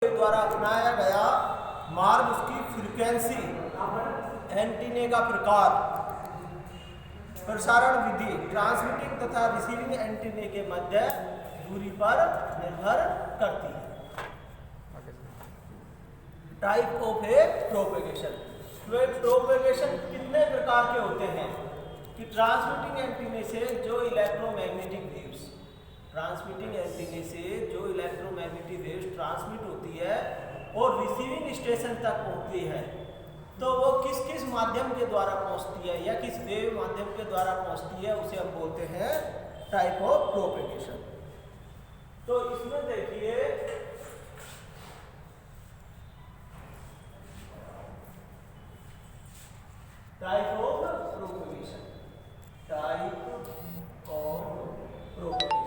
द्वारा अपनाया गया मार्ग, उसकी फ्रीक्वेंसी, एंटीने का प्रकार, प्रसारण विधि, ट्रांसमिटिंग तथा रिसीविंग एंटीने के मध्य दूरी पर निर्भर करती है। Type of A propagation. Propagation कितने प्रकार के होते हैं कि ट्रांसमिटिंग एंटीने से जो इलेक्ट्रोमैग्नेटिक वेव्स, ट्रांसमिटिंग एंटीने से जो इलेक्ट्रोमैग्नेटिक वेव्स ट्रांसमिट होती है और रिसीविंग स्टेशन तक पहुंचती है, तो वो किस किस माध्यम के द्वारा पहुंचती है या किस वेव माध्यम के द्वारा पहुंचती है, उसे हम बोलते हैं टाइप ऑफ प्रोपेगेशन। तो इसमें देखिए type of propagation, type of propagation,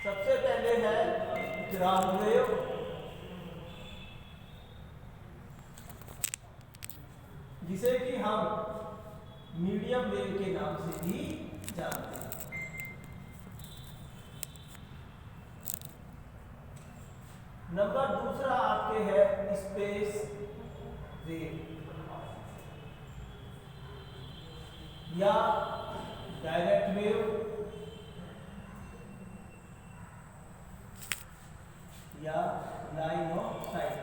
सबसे पहले है ग्राउंड वेव, जिसे कि हम मीडियम वेव के नाम से भी जानते हैं। नंबर दूसरा आपके है स्पेस वेव या डायरेक्ट वेव या line of site,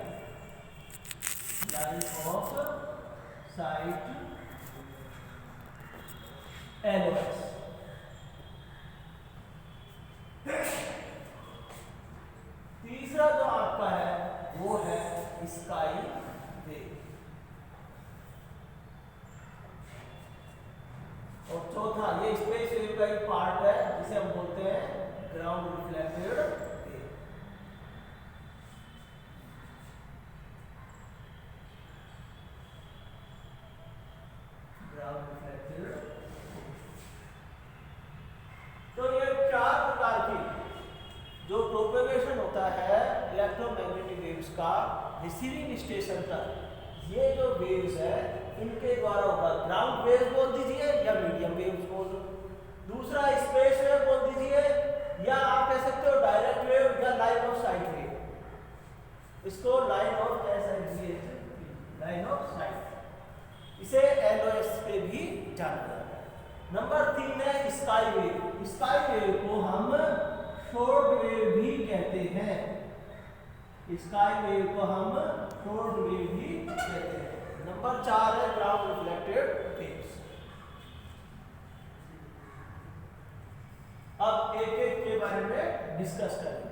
line of site LOS। तीसरा जो आपका है वो है स्काई वेव, और चौथा ये स्पेस वेव का एक पार्ट है जिसे हम बोलते हैं ground reflected wave. Ground reflected. तो ये चार प्रकार की जो प्रोपेगेशन होता है इलेक्ट्रोमैग्नेटिक वेव्स का रिसीविंग स्टेशन तक, ये जो वेव्स है इनके द्वारा होगा। ग्राउंड वेव बोल दीजिए या मीडियम वेव्स बोल दो, दूसरा स्पेस वेव बोल दीजिए, या आप कह सकते हो डायरेक्ट वेव या लाइन ऑफ साइट वेव, इसको line of line of site, इसे LOS पे भी जाना जाता है। नंबर 3 है स्काई वेव। स्काई वेव को हम शॉर्ट वेव भी कहते हैं, स्काई वेव को हम शॉर्ट वेव भी कहते हैं। नंबर 4 है ग्राउंड रिफ्लेक्टेड वेव्स। अब एक एक के बारे में डिस्कस करेंगे।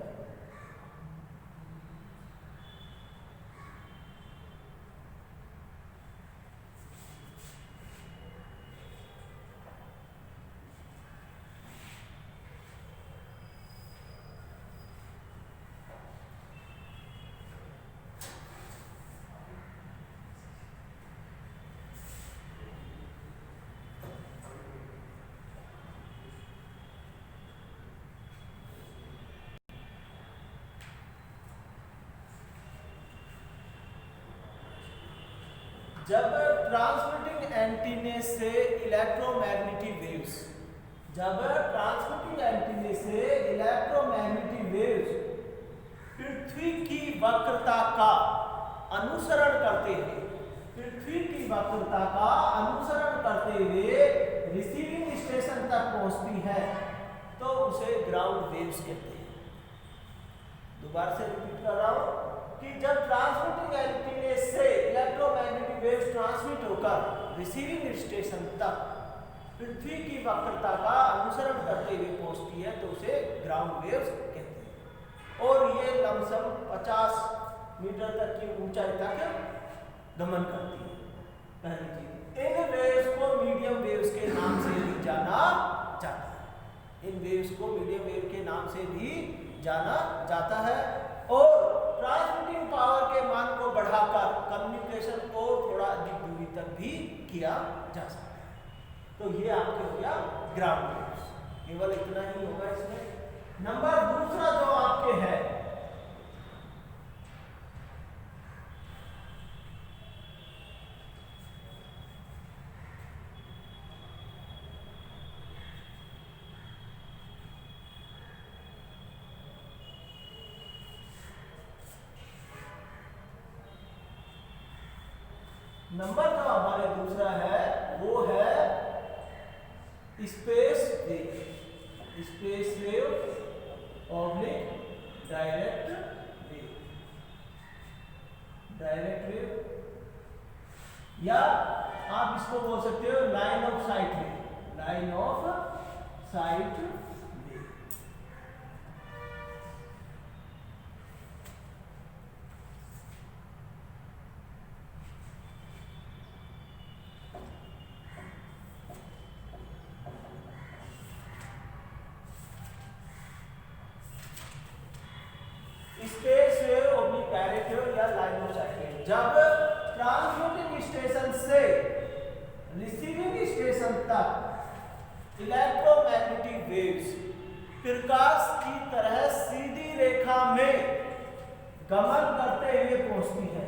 जब ट्रांसमिटिंग एंटीने से इलेक्ट्रोमैग्नेटिक वेव्स, जब ट्रांसमिटिंग एंटीने से इलेक्ट्रोमैग्नेटिक वेव्स पृथ्वी की वक्रता का अनुसरण करते हुए, पृथ्वी की वक्रता का अनुसरण करते हुए रिसीविंग स्टेशन तक पहुंचती है, तो उसे ग्राउंड वेव्स कहते हैं। दोबारा से रिपीट कर रहा हूं कि जब ट्रांसमिटिंग एंटीने से इलेक्ट्रोमैग्नेटिक वेव्स ट्रांसमिट होकर रिसीविंग स्टेशन तक पृथ्वी की वक्रता का अनुसरण करते हुए पहुंचती है, तो उसे ग्राउंड वेव्स कहते हैं। और ये लमसम 50 मीटर तक की ऊंचाई तक गमन करती है। पहली चीज, इन वेव्स को मीडियम वेव्स के नाम से भी जाना जाता है, इन वेव्स को मीडियम वेव के नाम से भी जाना जाता है। और ट्रांसमिटिंग पावर के मान को बढ़ाकर कम्युनिकेशन को थोड़ा अधिक दूरी तक भी किया जा सकता है। तो ये आपके हो गया ग्राउंड वेव्स, केवल इतना ही होगा इसमें। नंबर दूसरा जो आपके है नंबर जो हमारे दूसरा है वो है space wave, space wave oblique direct wave, direct wave, या आप इसको बोल सकते हो line of site wave, line of site wave. Space wave oblique direct wave या लाइन ऑफ साइट वेव, जब ट्रांसमिटिंग स्टेशन से रिसीविंग स्टेशन तक इलेक्ट्रोमैग्नेटिक वेव्स प्रकाश की तरह सीधी रेखा में गमन करते हुए पहुंचती है,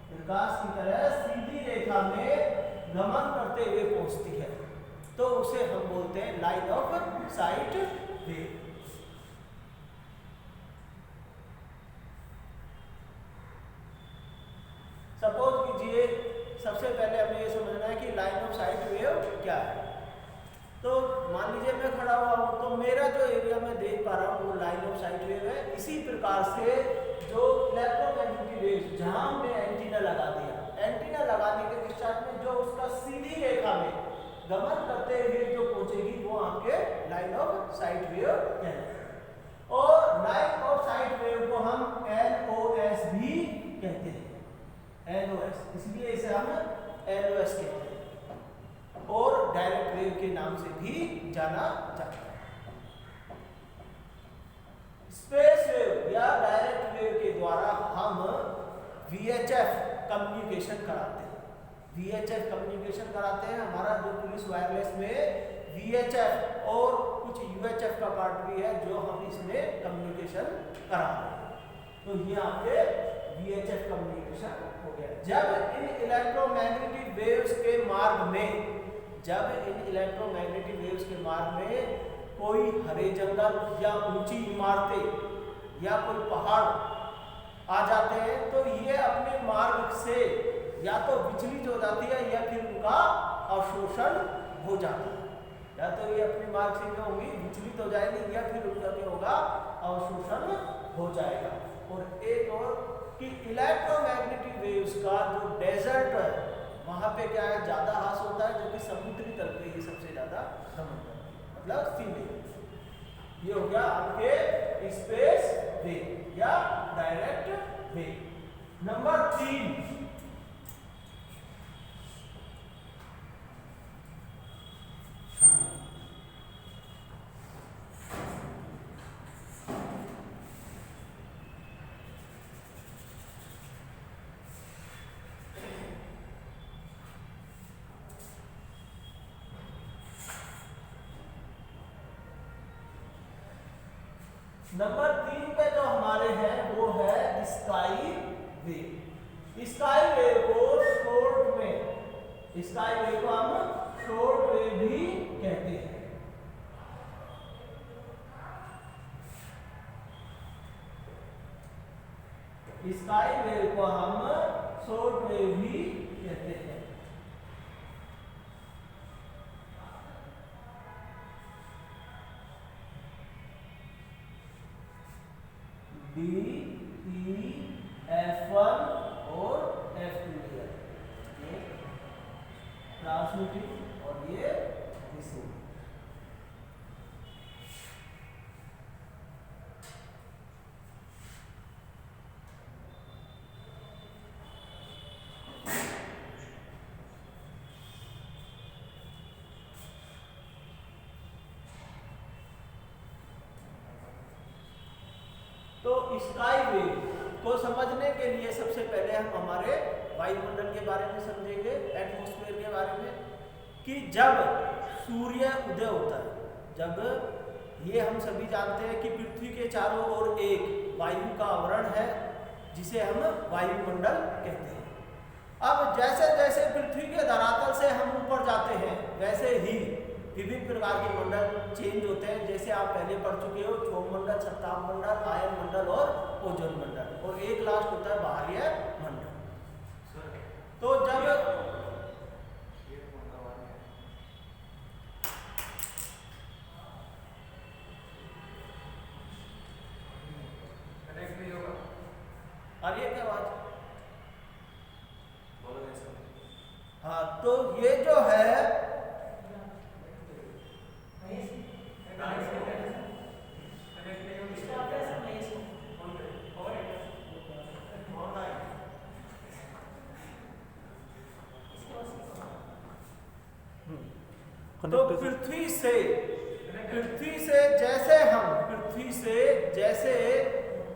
प्रकाश की तरह सीधी रेखा में गमन करते हुए पहुंचती है, तो उसे हम बोलते हैं line of site wave. Suppose कीजिए, सबसे पहले हमें ये समझना है कि लाइन ऑफ साइट वेव क्या है। तो मान लीजिए मैं खड़ा हुआ हूँ, तो मेरा जो एरिया में देख पा रहा हूँ वो लाइन ऑफ साइट वेव है। इसी प्रकार से जो इलेक्ट्रोमैग्नेटिक वेव्स, जहाँ हमने एंटीना लगा दिया, एंटीना लगाने के पश्चात में जो उसका सीधी रेखा में गमन करते हुए जो पहुंचेगी वो आपके लाइन ऑफ साइट वेव कहते हैं। और लाइन ऑफ साइट वेव को हम LOS भी कहते हैं, LOS, इसलिए इसे हम LOS कहते हैं, और डायरेक्ट वेव के नाम से भी जाना जाता है। स्पेस वेव या डायरेक्ट वेव के द्वारा हम VHF कम्युनिकेशन कराते हैं, VHF कम्युनिकेशन कराते हैं। हमारा जो पुलिस वायरलेस में VHF और कुछ UHF का पार्ट भी है जो हम इसमें कम्युनिकेशन कराते हैं। तो ये आपके VHF कम्युनिकेशन हो गया। जब इन इलेक्ट्रोमैग्नेटिक वेव्स के मार्ग में, जब इन इलेक्ट्रोमैग्नेटिक वेव्स के मार्ग में कोई हरे जंगल या ऊंची इमारतें या कोई पहाड़ आ जाते हैं, तो ये अपने मार्ग से या तो विचलित हो जाती है या फिर उनका अवशोषण हो जाता है, या तो ये अपने मार्ग से जो होंगी विचलित हो जाएगी या फिर उनका क्या होगा, अवशोषण हो जाएगा। और एक और कि इलेक्ट्रोमैग्नेटिक वेव्स का जो डेजर्ट है वहाँ पे क्या है, ज़्यादा ह्रास होता है, जबकि समुद्री तल पे ये सबसे ज़्यादा कम होता है, मतलब सीधे। ये हो गया आपके स्पेस वेव या डायरेक्ट वेव। नंबर 3, नंबर 3 पे जो हमारे हैं वो है स्काई वेव। स्काई वेव को शॉर्ट में, स्काई वेव को हम शॉर्ट वेव भी कहते हैं। स्काई वेव को हम शॉर्ट वेव भी कहते हैं। DEF1 और F2 है, ये ट्रांसमिटिंग और ये रिसीविंग। तो स्काई वेव को समझने के लिए सबसे पहले हम हमारे वायुमंडल के बारे में समझेंगे, एटमॉस्फेयर के बारे में, कि जब सूर्य उदय होता है, जब ये हम सभी जानते हैं कि पृथ्वी के चारों ओर एक वायु का आवरण है जिसे हम वायुमंडल कहते हैं। अब जैसे जैसे पृथ्वी के धरातल से हम ऊपर जाते हैं वैसे ही विभिन्न प्रकार के मंडल चेंज होते हैं, जैसे आप पहले पढ़ चुके हो, क्षोभ मंडल, सप्ताह मंडल, आयन मंडल और ओजोन मंडल, और एक लास्ट होता है बाह्य मंडल। तो जब अब ये क्या बात, हाँ तो ये जो है तो पृथ्वी से जैसे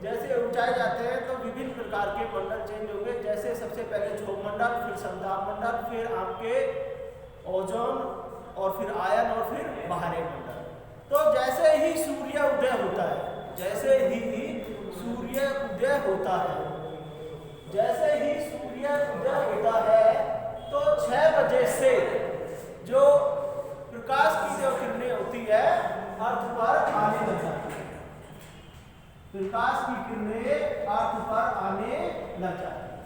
जैसे ऊंचाई जाते हैं तो विभिन्न प्रकार के मंडल चेंज होंगे। जैसे सबसे पहले क्षोभ मंडल, फिर संताप मंडल, फिर आपके ओजोन और फिर आयन और फिर बाहरी मंडल। तो जैसे ही सूर्य उदय होता है तो 6 बजे से जो प्रकाश की जो किरणें होती है अर्थ पर आने लग जाती है। प्रकाश की किरणें अर्थ पर आने लग जाती है।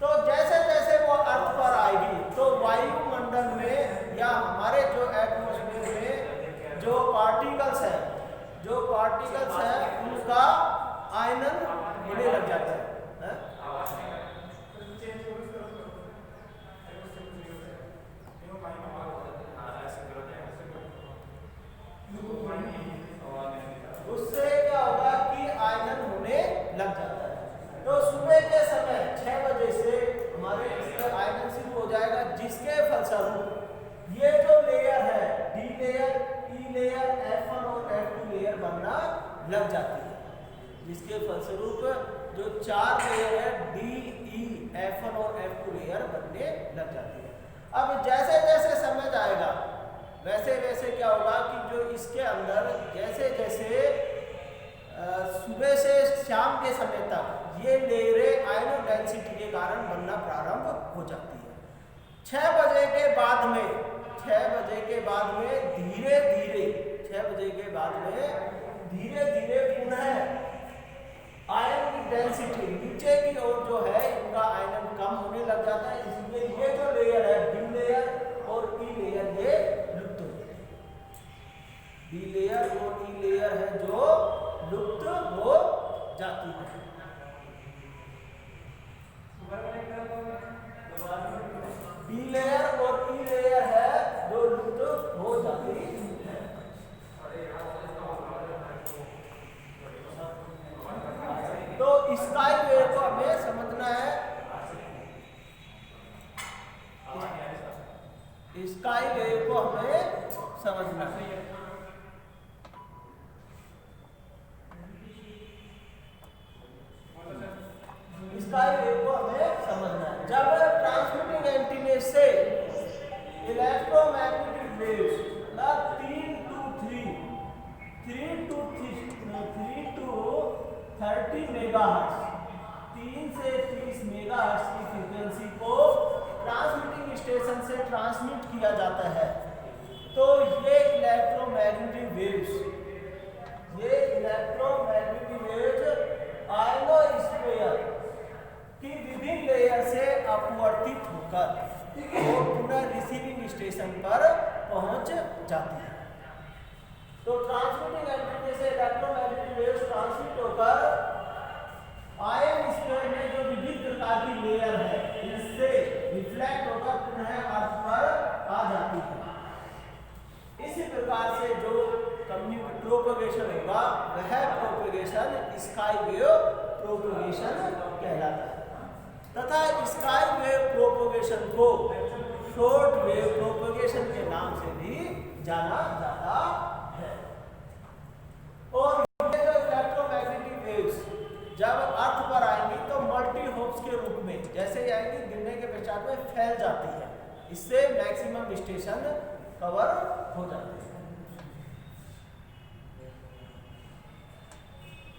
तो जैसे जैसे वो अर्थ पर आएगी तो वायुमंडल में या हमारे जो एटमॉस्फेयर में जो पार्टिकल्स है उनका आयनन होने लग जाता है। उससे क्या होगा कि आयनन होने लग जाता है। तो सुबह के समय 6 बजे से हमारे इसका आयनन शुरू हो जाएगा, जिसके फलस्वरूप ये जो लेयर है डी लेयर, ई लेयर, F1 और F2 लेयर बनना लग जाती है। जिसके फलस्वरूप जो 4 लेयर है डी, ई, F1 और F2 लेयर बनने लग जाती है। अब जैसे जैसे समय जाएगा वैसे वैसे क्या होगा कि जो इसके अंदर जैसे जैसे सुबह से शाम के समय तक ये लेयरें आयनों डेंसिटी के कारण बनना प्रारंभ हो जाती है। 6 बजे के बाद में धीरे धीरे पुनः आयन की डेंसिटी नीचे की ओर जो है इनका आयनन कम होने लग जाता है। इसलिए ये जो लेयर है डी लेयर और ई लेयर ये लुप्त हो जाते हैं। डी लेयर और ई लेयर है जो लुप्त हो जाती है। डी लेयर और ई लेयर है जो लुप्त हो जाती है। तो स्काई वेव को हमें समझना है। स्काई वेव को हमें समझना है। स्काई वेव को हमें समझना है। जब ट्रांसमिटिंग एंटीना से इलेक्ट्रोमैग्नेटिक वेव्स 3 to 30 मेगाहर्ट्ज 3 से 30 मेगाहर्ट्ज की फ्रीक्वेंसी को ट्रांसमिटिंग स्टेशन से ट्रांसमिट किया जाता है। तो ये इलेक्ट्रोमैग्नेटिक वेव्स आयनोस्फीयर की विभिन्न लेयर से अपवर्तित होकर और पुनः रिसीविंग स्टेशन पर पहुंच जाती है। तो ट्रांसमिटिंग एंटीना से इलेक्ट्रोमैग्नेटिक वेव्स ट्रांसमिट होकर आयन स्फीयर में जो विभिन्न प्रकार की लेयर है इससे रिफ्लेक्ट होकर पुनः अर्थ पर आ जाती है। इसी प्रकार से जो प्रोपगेशन होगा वह प्रोपगेशन स्काई वेव प्रोपगेशन कहलाता है। तथा स्काई वेव प्रोपगेशन को शॉर्ट वेव प्रोपगेशन के नाम से भी जाना जाता है। और ये जो इलेक्ट्रोमैग्नेटिक वेव्स जब अर्थ पर आएंगी तो मल्टी होप्स के रूप में जैसे ही आएंगी गिरने के पश्चात में फैल जाती है। इससे मैक्सिमम स्टेशन कवर हो जाते हैं।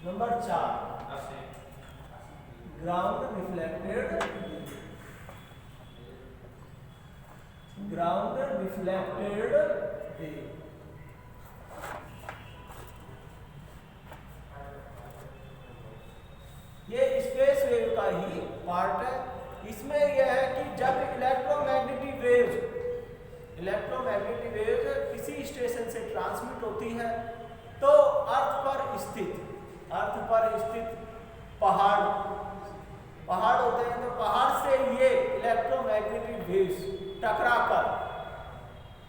Number 4 ground reflected wave. ये स्पेस वेव का ही पार्ट है। इसमें यह है कि जब इलेक्ट्रोमैग्नेटिक वेव्स किसी स्टेशन से ट्रांसमिट होती है तो अर्थ पर स्थित पहाड़ होते हैं, तो पहाड़ से ये इलेक्ट्रोमैग्नेटिक वेव्स टकराकर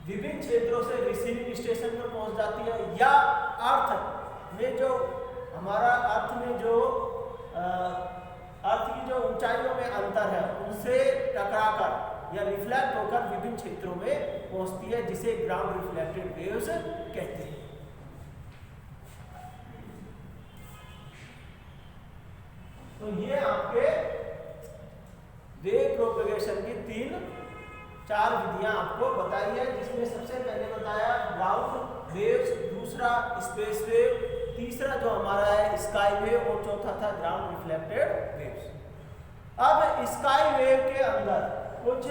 विभिन्न क्षेत्रों से रिसीविंग स्टेशन पर पहुंच जाती है, या अर्थ में जो हमारा अर्थ की जो ऊंचाइयों में अंतर है उनसे टकराकर या रिफ्लेक्ट होकर विभिन्न क्षेत्रों में पहुंचती है, जिसे ग्राउंड रिफ्लेक्टेड वेव्स कहते हैं। तो ये आपके वेव प्रोपेगेशन की 4 विधियां आपको बताई है, जिसमें सबसे पहले बताया ग्राउंड वेव्स, दूसरा स्पेस वेव, तीसरा जो हमारा है स्काई वेव और चौथा था ग्राउंड रिफ्लेक्टेड वेव्स। अब स्काई वेव के अंदर कुछ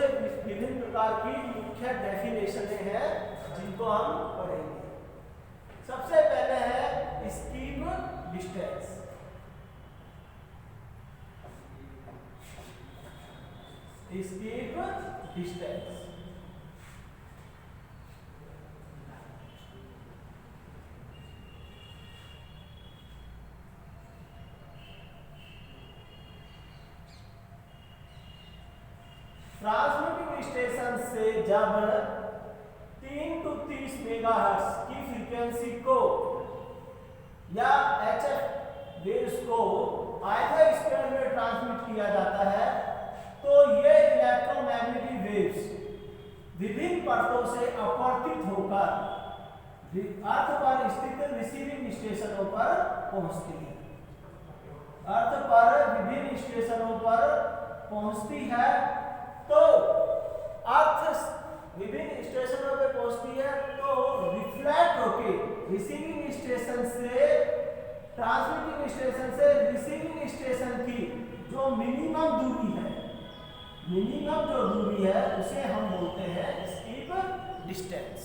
विभिन्न प्रकार की मुख्य डेफिनेशन हैं जिनको हम पढ़ेंगे। सबसे पहले है skip distance. Escape distance. Transmitting station से जब 3 to 30 मेगाहर्ट्ज की फ्रीक्वेंसी को या HF वेव्स को आइथर स्क्वायर में ट्रांसमिट किया जाता है, तो ये इलेक्ट्रोमैग्नेटिक वेव्स विभिन्न परतों से अपवर्तित होकर अर्थ पर स्थित रिसीविंग स्टेशनों पर पहुंचती है। अर्थ पर विभिन्न स्टेशनों पर पहुंचती है, तो अर्थ विभिन्न स्टेशनों पे पहुंचती है तो रिफ्लेक्ट होके रिसीविंग स्टेशन से ट्रांसमिटिंग स्टेशन से रिसीविंग स्टेशन की जो मिनिमम दूरी है, उसे हम बोलते हैं स्कीप डिस्टेंस।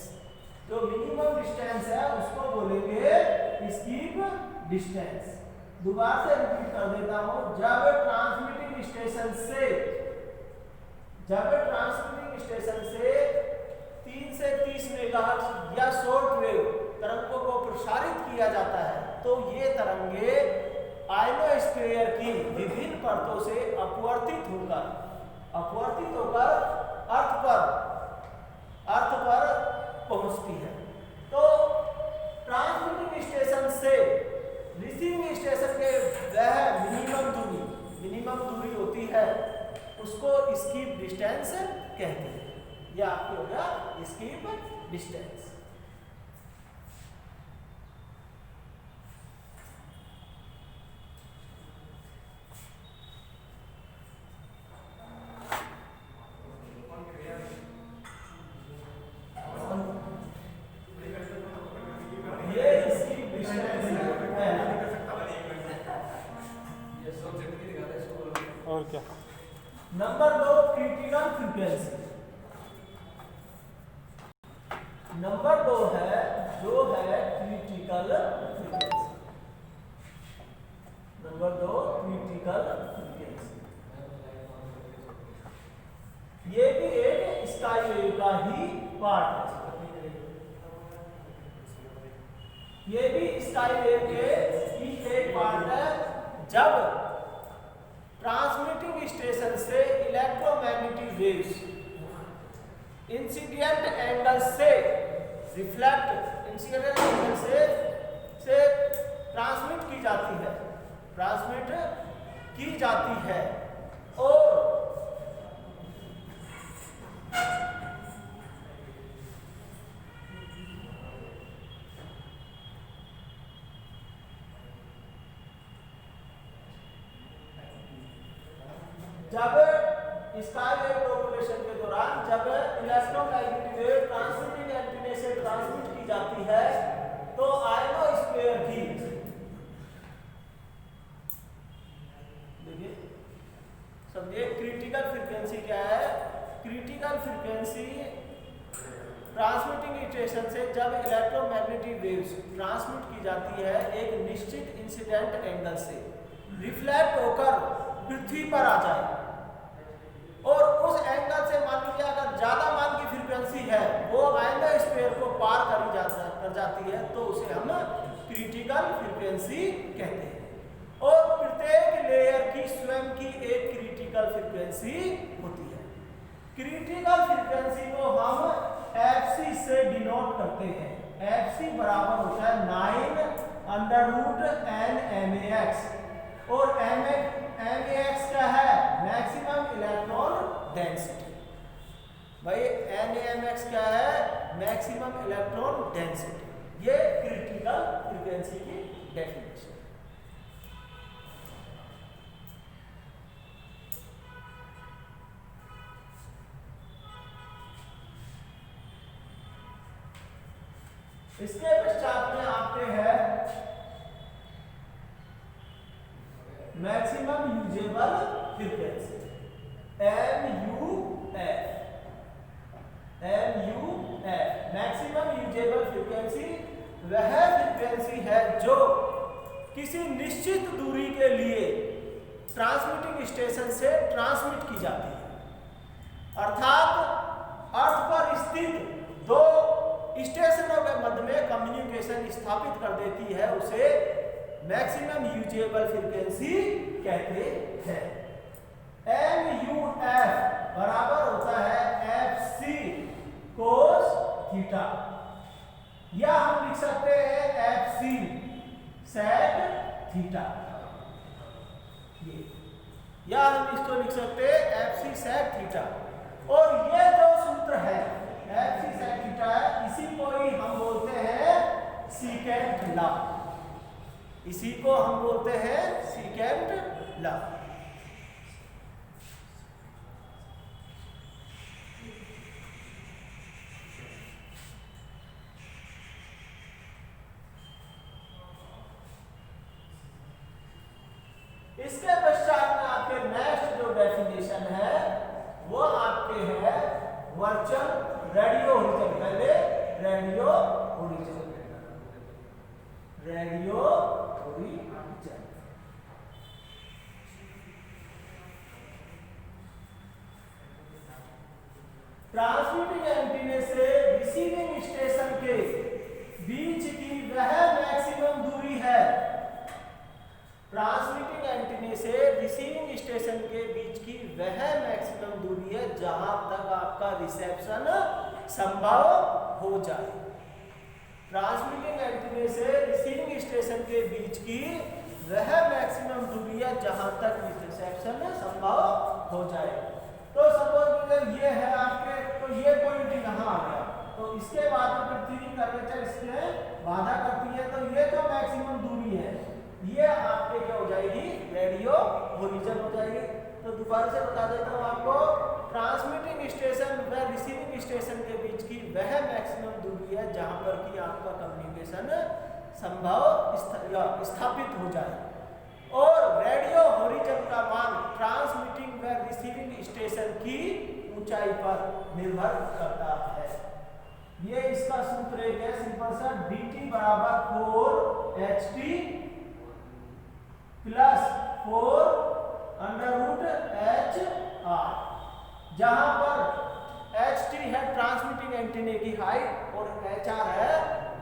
जो मिनिमम डिस्टेंस है उसको बोलेंगे स्कीप डिस्टेंस। दोबारा से रिपीट कर देता हूं, जब ट्रांसमिटिंग स्टेशन से 3 से 30 मेगाहर्ट्ज या शॉर्ट वेव तरंगों को प्रसारित किया जाता है, तो ये तरंगे आयनोस्फीयर की विभिन्न परतों से अपवर्तित होकर अर्थ पर पहुंचती है। तो ट्रांसमिटिंग स्टेशन से रिसीविंग स्टेशन के वह मिनिमम दूरी होती है, उसको स्कीप डिस्टेंस कहते हैं। यह आपको हो गया स्कीप डिस्टेंस। और क्या? Number 2 critical frequency. नंबर 2 है critical frequency. Number 2 critical frequency. ये भी एक स्काई वेव का ही पार्ट है। ये भी स्काई वेव के ही एक पार्ट है। जब ट्रांसमिटिंग स्टेशन से इलेक्ट्रोमैग्नेटिक वेव्स इंसिडेंट एंगल से ट्रांसमिट की जाती है और जब स्काई वेव प्रोपगेशन के दौरान जब इलेक्ट्रोमैग्नेटिक वेव ट्रांसमिटिंग एंटीना से ट्रांसमिट की जाती है, तो आयनोस्फीयर की देखिए समझिए क्रिटिकल फ्रीक्वेंसी क्या है। क्रिटिकल फ्रीक्वेंसी ट्रांसमिटिंग स्टेशन से जब इलेक्ट्रोमैग्नेटिक वेव्स ट्रांसमिट की जाती है एक निश्चित इंसिडेंट एंगल से रिफ्लेक्ट होकर पृथ्वी पर आ जाए, और उस एंगल से मान लीजिए अगर ज्यादा मान की फ्रीक्वेंसी है वो आयोनोस्फीयर को पार कर जाती है तो उसे हम क्रिटिकल फ्रीक्वेंसी कहते हैं। और प्रत्येक लेयर की स्वयं की एक क्रिटिकल फ्रीक्वेंसी होती है। क्रिटिकल फ्रीक्वेंसी को हम fc से डिनोट करते हैं। fc बराबर होता है 9√n और max क्या है? Maximum electron density. भाई max क्या है? Maximum electron density. ये क्रिटिकल फ्रीक्वेंसी की डेफिनेशन। इसके पश्चात में आते हैं maximum usable frequency MUF। Maximum usable frequency वह फ्रीक्वेंसी है जो किसी निश्चित दूरी के लिए ट्रांसमिटिंग स्टेशन से ट्रांसमिट की जाती है। अर्थात अर्थ पर स्थित दो स्टेशनों के मध्य में कम्युनिकेशन स्थापित कर देती है, उसे मैक्सिमम यूजेबल फ्रीक्वेंसी कहते हैं। MUF बराबर होता है FC cos थीटा, या हम लिख सकते हैं FC sec थीटा, या हम इसको लिख सकते हैं FC sec थीटा। और ये जो सूत्र है FC sec थीटा है, इसी को ही हम बोलते हैं सीकेंट लॉ। इसी को हम बोलते हैं सीकेंट लॉ। इसके पश्चात में आपके नेक्स्ट जो डेफिनेशन है वो आपके है वर्चुअल रेडियो ओरिजिन। पहले रेडियो ओरिजिन, ट्रांसमिटिंग एंटीना से रिसीविंग स्टेशन के बीच की वह मैक्सिमम दूरी है। ट्रांसमिटिंग एंटीना से रिसीविंग स्टेशन के बीच की वह मैक्सिमम दूरी है जहां तक आपका रिसेप्शन संभव हो जाए। ट्रांसमिटिंग एंटीना से रिसीविंग स्टेशन के बीच की वह मैक्सिमम दूरी है जहां तक रिसेप्शन संभव हो जाए। तो सपोज ये है आपके, तो ये पॉइंट यहाँ आ गया, तो इसके बाद पृथ्वी कर्वेचर इसके बाधा करती है, तो ये जो मैक्सिमम दूरी है ये आपके क्या हो जाएगी? रेडियो ओरिजिन हो जाएगी। तो दोबारा से बता देता हूँ आपको, ट्रांसमिटिंग स्टेशन व रिसीविंग स्टेशन के बीच की वह मैक्सिमम दूरी है जहां पर कि आपका कम्युनिकेशन संभव स्थापित हो जाए। और रेडियो ओरिजिन का मान ट्रांसमिटिंग व रिसीविंग स्टेशन की ऊंचाई पर निर्भर करता है। ये इसका सूत्र एक है सिंपल सा, dt बराबर 4ht प्लस 4√HR, जहां पर ht है ट्रांसमिटिंग एंटीना की हाइट और HR है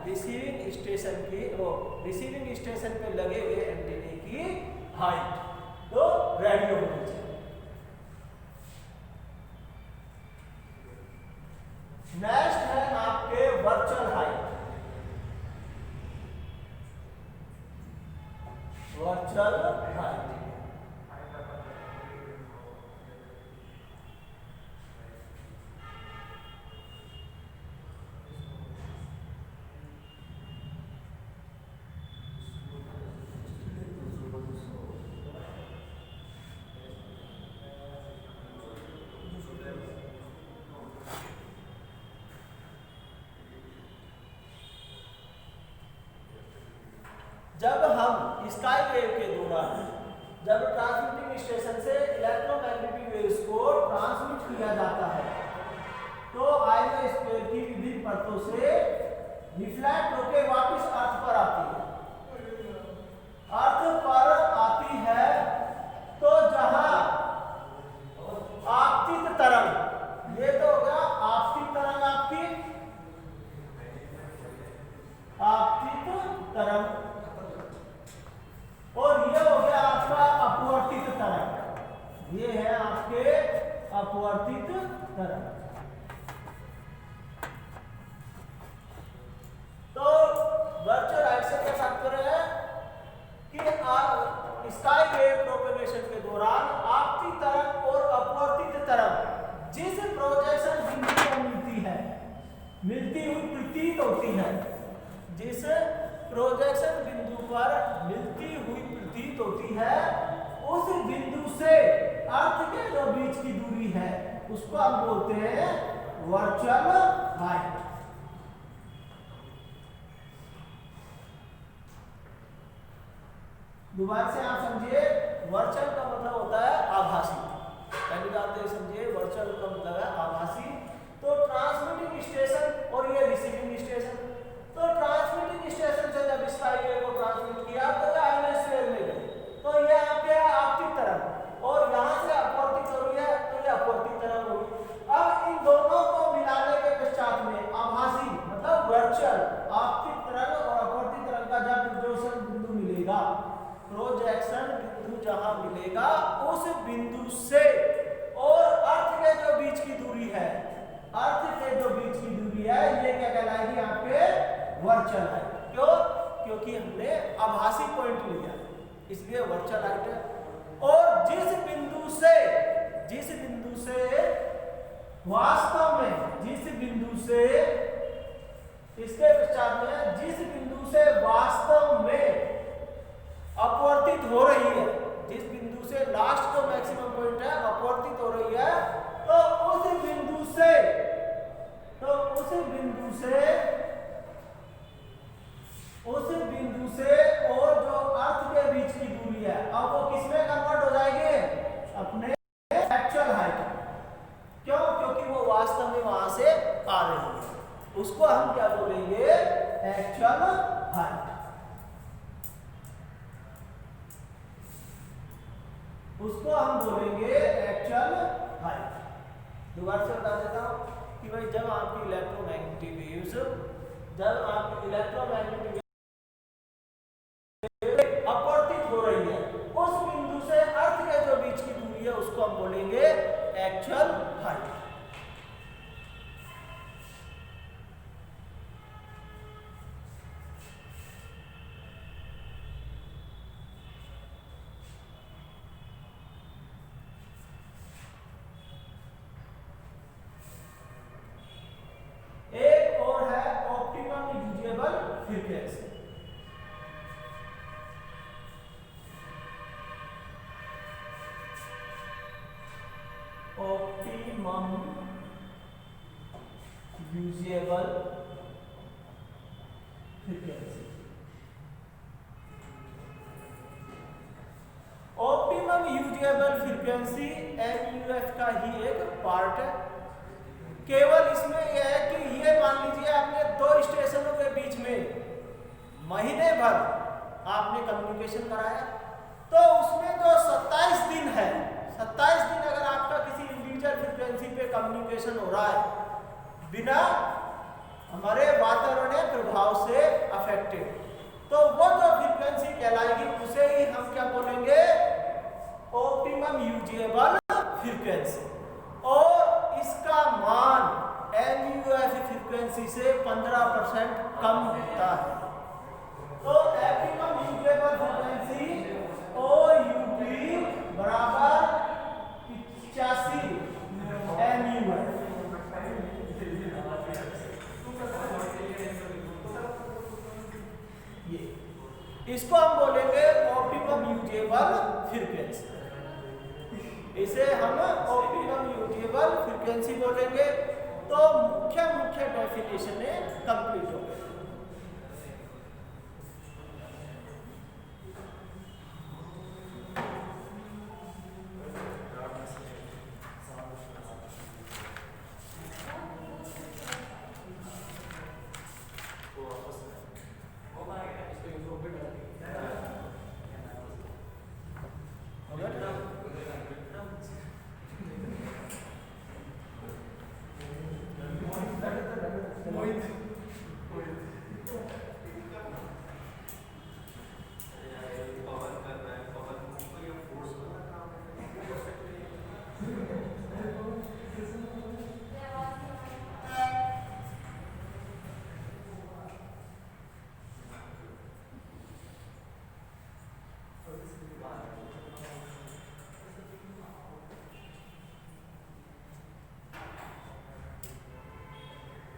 रिसीविंग स्टेशन की, रिसीविंग स्टेशन पे लगे हुए एंटीना की हाइट। तो रेडियो ओरिजिन। नेक्स्ट है आपके वर्चुअल हाइट। वर्चुअल हाइट जब हम स्काई वेव के दौरान जब ट्रांसमिटिंग स्टेशन से इलेक्ट्रोमैग्नेटिक वेव्स को ट्रांसमिट किया जाता है तो आयोनोस्फीयर की विभिन्न परतों से रिफ्लेक्ट होकर वापस अर्थ पर आती है। अर्थ पर आती है तो जहां आपतित तरंग, ये तो होगा आपतित तरंग आपकी तरंग, और ये हो गया आपका अपवर्तित तरंग। ये है आपके अपवर्तित तरंग। तो वर्चुअल लाइट से क्या तात्पर्य है कि स्काई वेव प्रोपेगेशन के दौरान आपतित तरंग और अपवर्तित तरंग जिस प्रोजेक्शन बिंदु पर मिलती हुई प्रतीत होती है, जिस प्रोजेक्शन बिंदु पर मिलती हुई प्रतीत होती है, उस बिंदु से अर्थ के जो बीच की दूरी है उसको हम बोलते हैं वर्चुअल हाइट। दोबारा से आप समझिए, वर्चुअल का मतलब होता है आभासी। पहली बात तो समझिए, वर्चुअल का मतलब है आभासी। तो ट्रांसमिटिंग स्टेशन और ये रिसीविंग स्टेशन, तो ट्रांसमिटिंग स्टेशन से जब स्काई वेव को ट्रांसमिट किया तो ये आयनोस्फीयर में गई, तो ये आपके आपतित तरंग, और यहाँ से अपवर्तित हो रही है तो ये अपवर्तित तरंग होगी। अब इन दोनों को मिलाने के पश्चात में आभासी मतलब वर्चुअल आपतित तरंग और अपवर्तित तरंग का जब प्रोजेक्शन बिंदु मिलेगा, प्रोजेक्शन बिंदु जहां मिलेगा उस बिंदु से और अर्थ के जो बीच की दूरी है, अर्थ के जो बीच की दूरी है, ये क्या कहलाएगी आपके वर्चुअल हाइट। क्यों? क्योंकि हमने आभासी पॉइंट लिया, इसलिए वर्चुअल हाइट है। और जिस बिंदु से वास्तव में, जिस बिंदु से, इसके पश्चात में जिस बिंदु से वास्तव में अपवर्तित हो रही है, जिस बिंदु से लास्ट जो मैक्सिमम पॉइंट है अपवर्तित हो रही है, तो उस बिंदु से और जो अर्थ के बीच की दूरी है, अब वो किसमें कन्वर्ट हो जाएगी? अपने एक्चुअल हाइट। क्यों? क्योंकि वो वास्तव में वहां से आ रही है। उसको हम क्या बोलेंगे? Actual height. उसको हम बोलेंगे एक्चुअल हाइट। दोबारा से बता देता हूं कि भाई जब आपकी इलेक्ट्रोमैग्नेटिक वेव्स अपवर्तित हो रही है, उस बिंदु से अर्थ के जो बीच की दूरी है उसको हम बोलेंगे एक्चुअल हाइट। एक और है optimum usable frequency. Optimum usable frequency. Optimum usable frequency MUF का ही एक पार्ट है। केवल इसमें यह है कि ये मान लीजिए आपने दो स्टेशनों के बीच में महीने भर आपने कम्युनिकेशन कराया, तो उसमें जो 27 दिन है, 27 दिन अगर आपका किसी इंडिविजुअल फ्रीक्वेंसी पे कम्युनिकेशन हो रहा है बिना हमारे वातावरणीय प्रभाव से अफेक्टेड, तो वो जो फ्रीक्वेंसी कहलाएगी उसे ही हम क्या बोलेंगे? Optimum usable frequency. और इसका मान MUF फ्रीक्वेंसी से 15% कम होता है। तो ऑप्टिमम यूजेबल फ्रीक्वेंसी OUP बराबर 85 MUF। इसको हम बोलेंगे ऑप्टिमम यूजेबल फ्रीक्वेंसी। इसे हम ऑप्टिमम यूजेबल फ्रीक्वेंसी बोलेंगे। तो मुख्य डेफिनेशन कंप्लीट हो